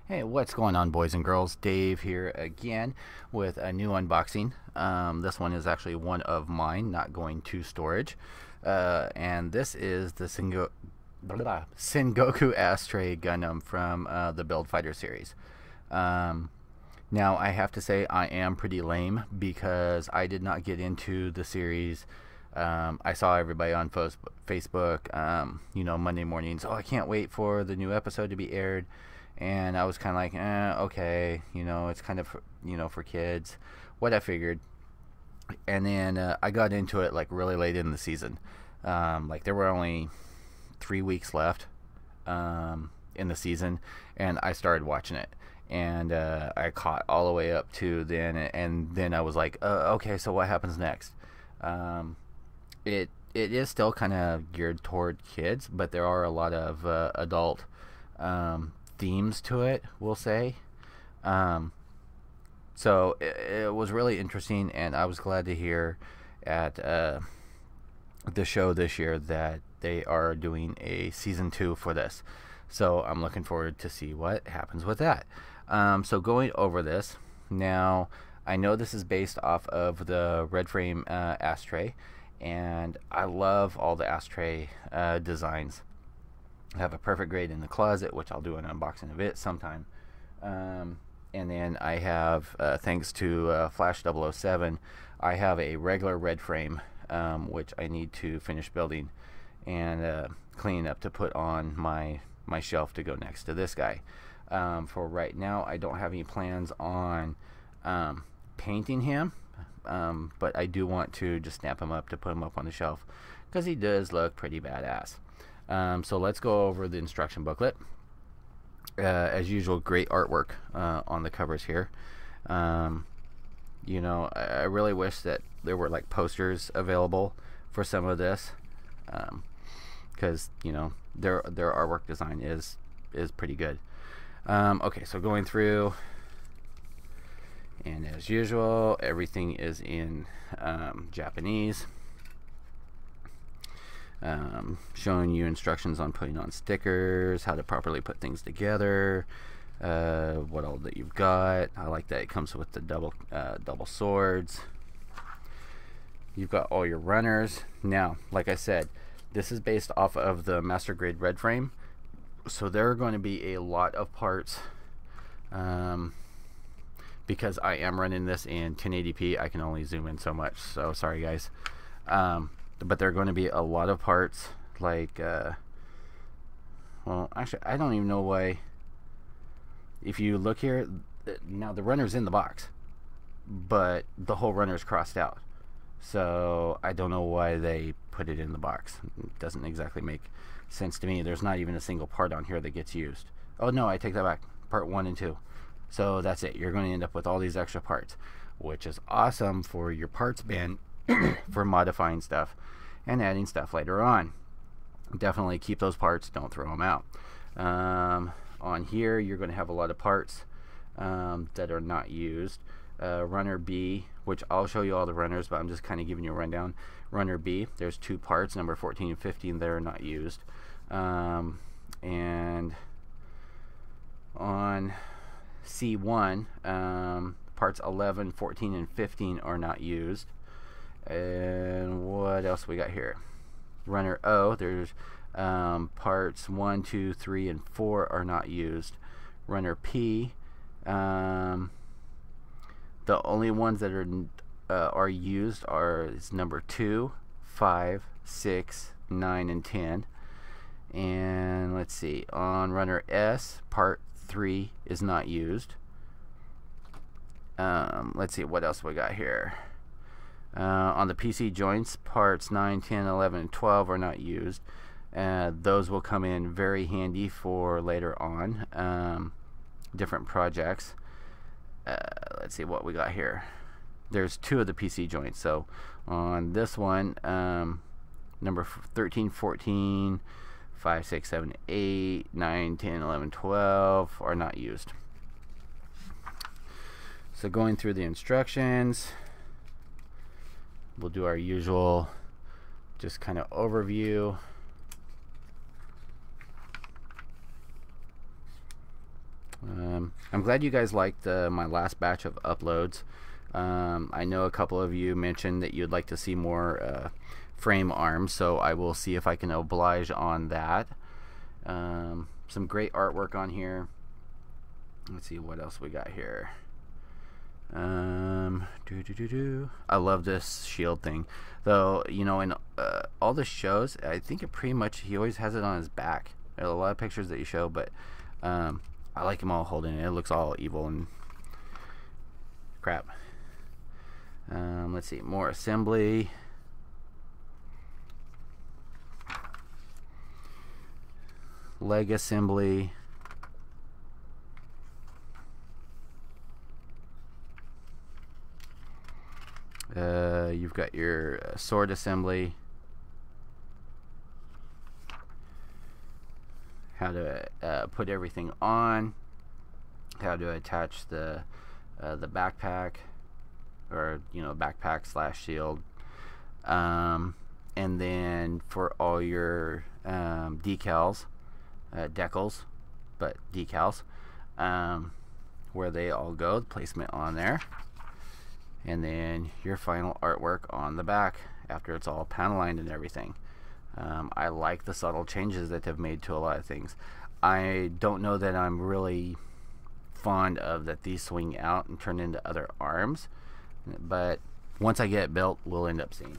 Hey, what's going on, boys and girls? Dave here again with a new unboxing. This one is actually one of mine, not going to storage. And this is the Sengoku Astray Gundam from the Build Fighter series. Now, I have to say I am pretty lame because I did not get into the series. I saw everybody on Facebook, Monday mornings. Oh, I can't wait for the new episode to be aired. And I was kind of like, okay, it's kind of, for kids, what I figured. And then I got into it like really late in the season. Like there were only 3 weeks left in the season, and I started watching it. And I caught all the way up to then, and then I was like, okay, so what happens next? It is still kind of geared toward kids, but there are a lot of adult themes to it, we'll say. So it was really interesting, and I was glad to hear at the show this year that they are doing a season 2 for this. So I'm looking forward to see what happens with that. So going over this now, I know this is based off of the red frame Astray, and I love all the Astray designs. I have a perfect grade in the closet, which I'll do an unboxing of it sometime. And then I have, thanks to Flash 007, I have a regular red frame, which I need to finish building and clean up to put on my shelf to go next to this guy. For right now, I don't have any plans on painting him, but I do want to just snap him up to put him up on the shelf because he does look pretty badass. So let's go over the instruction booklet. As usual, great artwork on the covers here. I really wish that there were like posters available for some of this, because their artwork design is pretty good. Okay, so going through, and as usual, everything is in Japanese. Showing you instructions on putting on stickers, how to properly put things together, what all that you've got. I like that it comes with the double swords. You've got all your runners. Now, like I said, this is based off of the master grade red frame, so there are going to be a lot of parts. Because I am running this in 1080p, I can only zoom in so much, so sorry guys. But there are going to be a lot of parts, like, well, actually, I don't even know why. If you look here, now the runner's in the box, but the whole runner's crossed out. So I don't know why they put it in the box. It doesn't exactly make sense to me. There's not even a single part on here that gets used. Oh no, I take that back. Part 1 and 2. So that's it. You're going to end up with all these extra parts, which is awesome for your parts bin for modifying stuff and adding stuff later on. Definitely keep those parts, don't throw them out. On here you're going to have a lot of parts that are not used. Runner B, which I'll show you all the runners, but I'm just kind of giving you a rundown. Runner B, there's 2 parts, number 14 and 15, that are not used. And on C1, parts 11, 14, and 15 are not used. And what else we got here? Runner O, there's parts 1, 2, 3, and 4 are not used. Runner P, the only ones that are used is number 2, 5, 6, 9, and 10. And let's see, on Runner S, part 3 is not used. Let's see what else we got here. On the PC joints, parts 9, 10, 11, and 12 are not used. Those will come in very handy for later on, different projects. Let's see what we got here. There's 2 of the PC joints. So on this one, number 13, 14, 5, 6, 7, 8, 9, 10, 11, 12 are not used. So going through the instructions, we'll do our usual just kind of overview. I'm glad you guys liked my last batch of uploads. I know a couple of you mentioned that you'd like to see more frame arms, so I will see if I can oblige on that. Some great artwork on here. Let's see what else we got here. I love this shield thing, though. You know, in all the shows, I think it pretty much, he always has it on his back. There are a lot of pictures that you show, but I like him all holding it. It looks all evil and crap. Let's see, more assembly. Leg assembly. You've got your sword assembly. How to put everything on. How to attach the backpack, or backpack slash shield. And then for all your decals, decals, but decals, where they all go, the placement on there. And then your final artwork on the back after it's all panel lined and everything. I like the subtle changes that they've made to a lot of things. I don't know that I'm really fond of that these swing out and turn into other arms, but once I get it built, we'll end up seeing.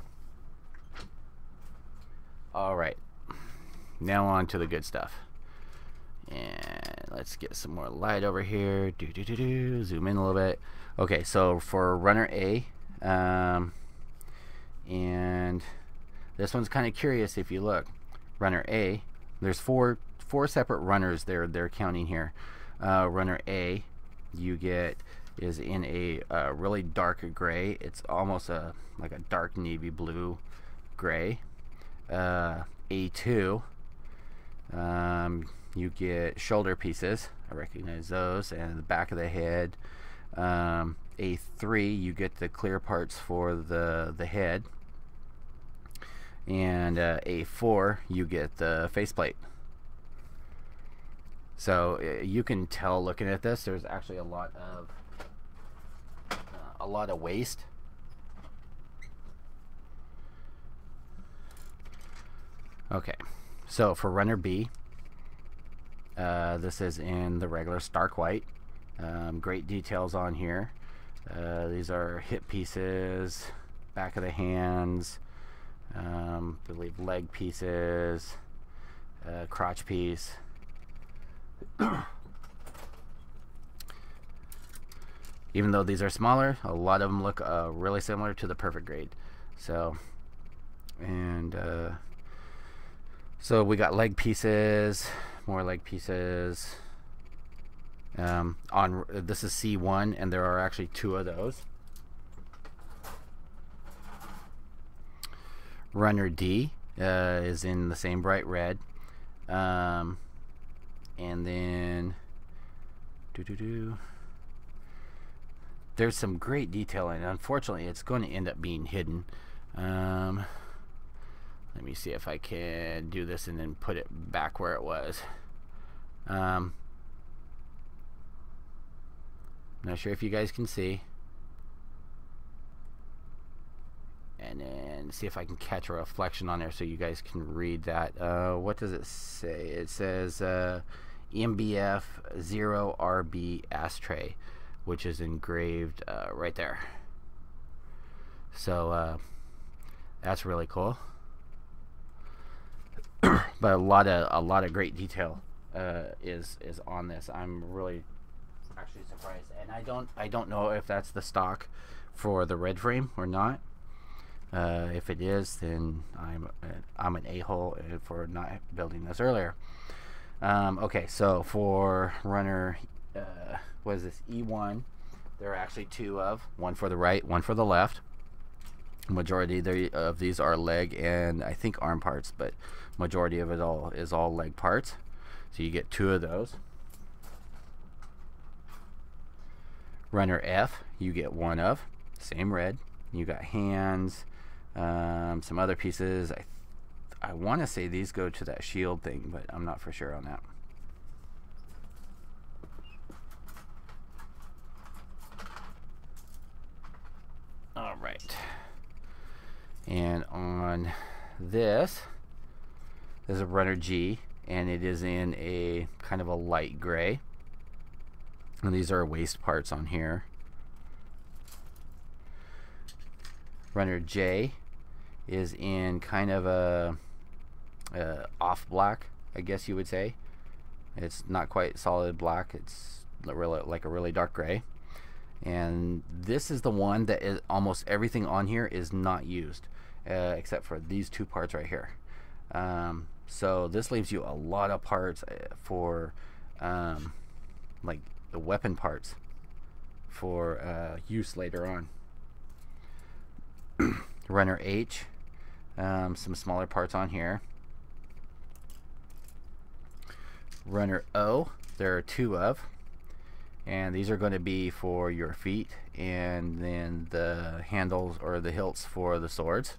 Alright, now on to the good stuff. And let's get some more light over here. Zoom in a little bit. Okay, so for Runner A, and this one's kind of curious. If you look, Runner A, there's four separate runners they're counting here. Runner A, you get, is in a really dark gray. It's almost like a dark navy blue gray. A2, you get shoulder pieces. I recognize those, and the back of the head. A3, you get the clear parts for the head, and A4, you get the faceplate. So you can tell looking at this, there's actually a lot of waste. Okay, so for Runner B, this is in the regular stark white. Great details on here. These are hip pieces, back of the hands, I believe leg pieces, crotch piece. Even though these are smaller, a lot of them look really similar to the perfect grade. So, and so we got leg pieces, more leg pieces. On this is C1, and there are actually 2 of those. Runner D is in the same bright red, and then there's some great detail in it. Unfortunately, it's going to end up being hidden. Let me see if I can do this and then put it back where it was. Not sure if you guys can see. And then see if I can catch a reflection on there so you guys can read that. What does it say? It says MBF 0RB Astray, which is engraved right there. So that's really cool. But a lot of great detail is on this. I'm really actually surprised, and I don't know if that's the stock for the red frame or not. If it is, then I'm an a-hole for not building this earlier. Okay, so for Runner, what is this, E1? There are actually 2 of, one for the right, one for the left. Majority of these are leg and I think arm parts, but majority of it all is all leg parts. So you get 2 of those. Runner F, you get 1 of, same red. You got hands, some other pieces. I want to say these go to that shield thing, but I'm not for sure on that. And on this is a Rudder G, and it is in a kind of a light gray. And these are waist parts on here. Rudder J is in kind of a off black, I guess you would say. It's not quite solid black. It's really like a really dark gray. And this is the one that is almost everything on here is not used, except for these two parts right here. So this leaves you a lot of parts for like the weapon parts for use later on. Runner H, some smaller parts on here. Runner O, there are two of, and these are going to be for your feet, and then the handles or the hilts for the swords.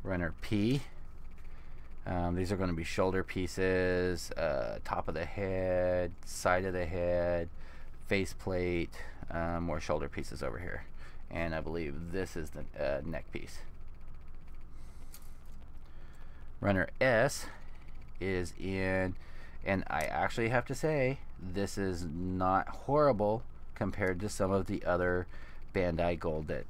Runner P, these are going to be shoulder pieces, top of the head, side of the head, face plate, more shoulder pieces over here, and I believe this is the neck piece. Runner S is in, and I actually have to say this is not horrible compared to some of the other Bandai Gold that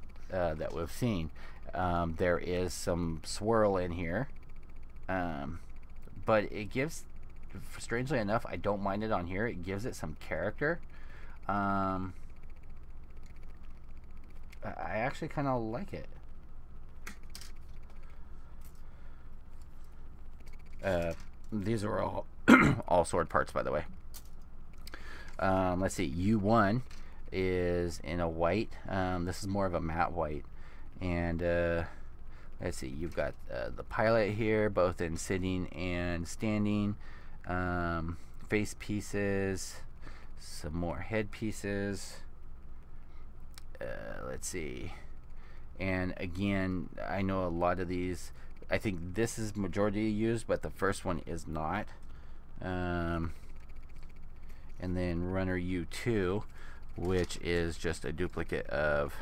we've seen. There is some swirl in here, but it gives, strangely enough, I don't mind it on here. It gives it some character. I actually kind of like it. These are all all sword parts, by the way. Let's see, U1 is in a white. This is more of a matte white, and let's see, you've got the pilot here, both in sitting and standing. Face pieces, some more head pieces. Let's see, and again, I know a lot of these, I think this is majority used, but the first one is not. And then Runner U2, which is just a duplicate of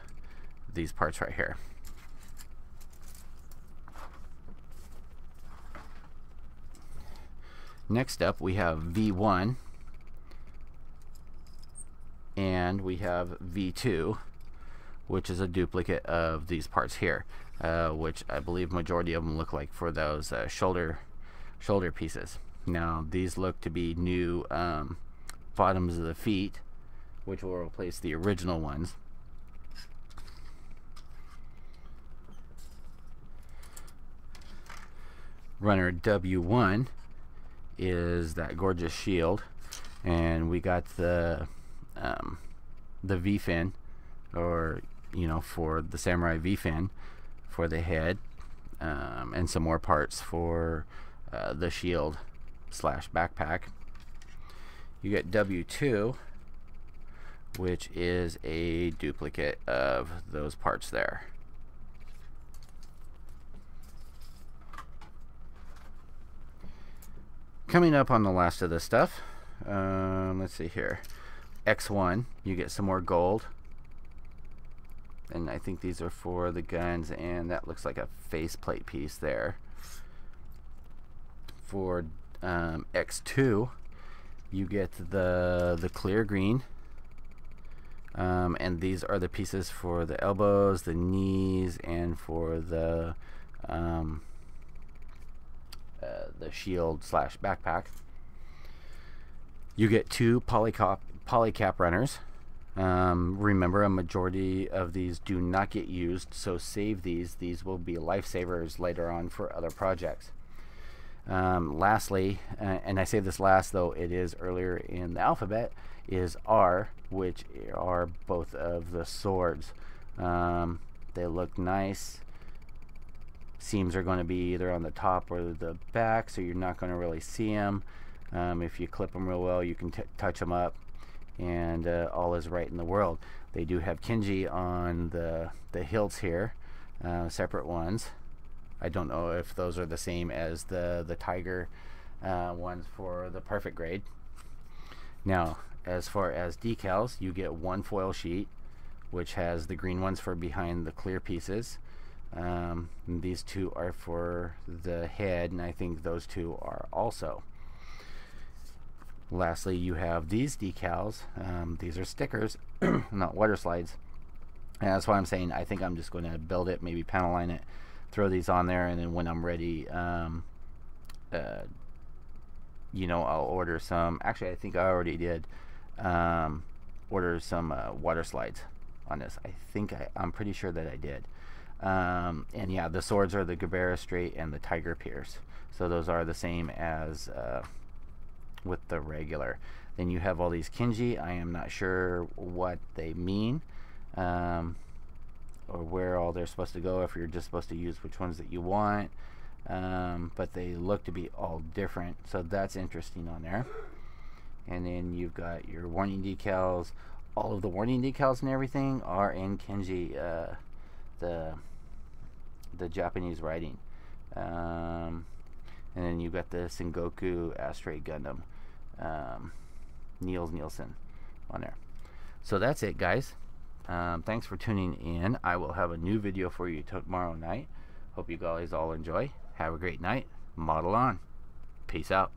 these parts right here. Next up, we have V1, and we have V2, which is a duplicate of these parts here, which I believe majority of them look like for those shoulder pieces. Now these look to be new bottoms of the feet, which will replace the original ones. Runner W1 is that gorgeous shield, and we got the V-fin, or for the samurai V-fin for the head, and some more parts for the shield slash backpack. You get W2, which is a duplicate of those parts there. Coming up on the last of this stuff, let's see here, X1, you get some more gold, and I think these are for the guns, and that looks like a faceplate piece there. For X2, you get the clear green, and these are the pieces for the elbows, the knees, and for the shield slash backpack. You get two polycap runners. Remember, a majority of these do not get used, so save these. These will be lifesavers later on for other projects. Lastly, and I say this last though it is earlier in the alphabet, is R, which are both of the swords. They look nice. Seams are going to be either on the top or the back, so you're not going to really see them. If you clip them real well, you can touch them up, and all is right in the world. They do have kinji on the hilts here, separate ones. I don't know if those are the same as the tiger ones for the perfect grade. Now, as far as decals, you get one foil sheet, which has the green ones for behind the clear pieces. These two are for the head, and I think those two are also. Lastly, you have these decals. These are stickers, not water slides. And that's why I'm saying I think I'm just going to build it, maybe panel line it, throw these on there, and then when I'm ready, you know, I'll order some. Actually, I think I already did order some water slides on this. I'm pretty sure that I did. And yeah, the swords are the Gundam Straight and the Tiger Pierce. So those are the same as with the regular. Then you have all these Kinji. I am not sure what they mean, or where all they're supposed to go, if you're just supposed to use which ones that you want. But they look to be all different, so that's interesting on there. And then you've got your warning decals. All of the warning decals and everything are in Kinji, the Japanese writing. And then you've got the Sengoku Astray Gundam, Niels Nielsen on there. So that's it, guys. Thanks for tuning in. I will have a new video for you tomorrow night. Hope you guys all enjoy. Have a great night. Model on. Peace out.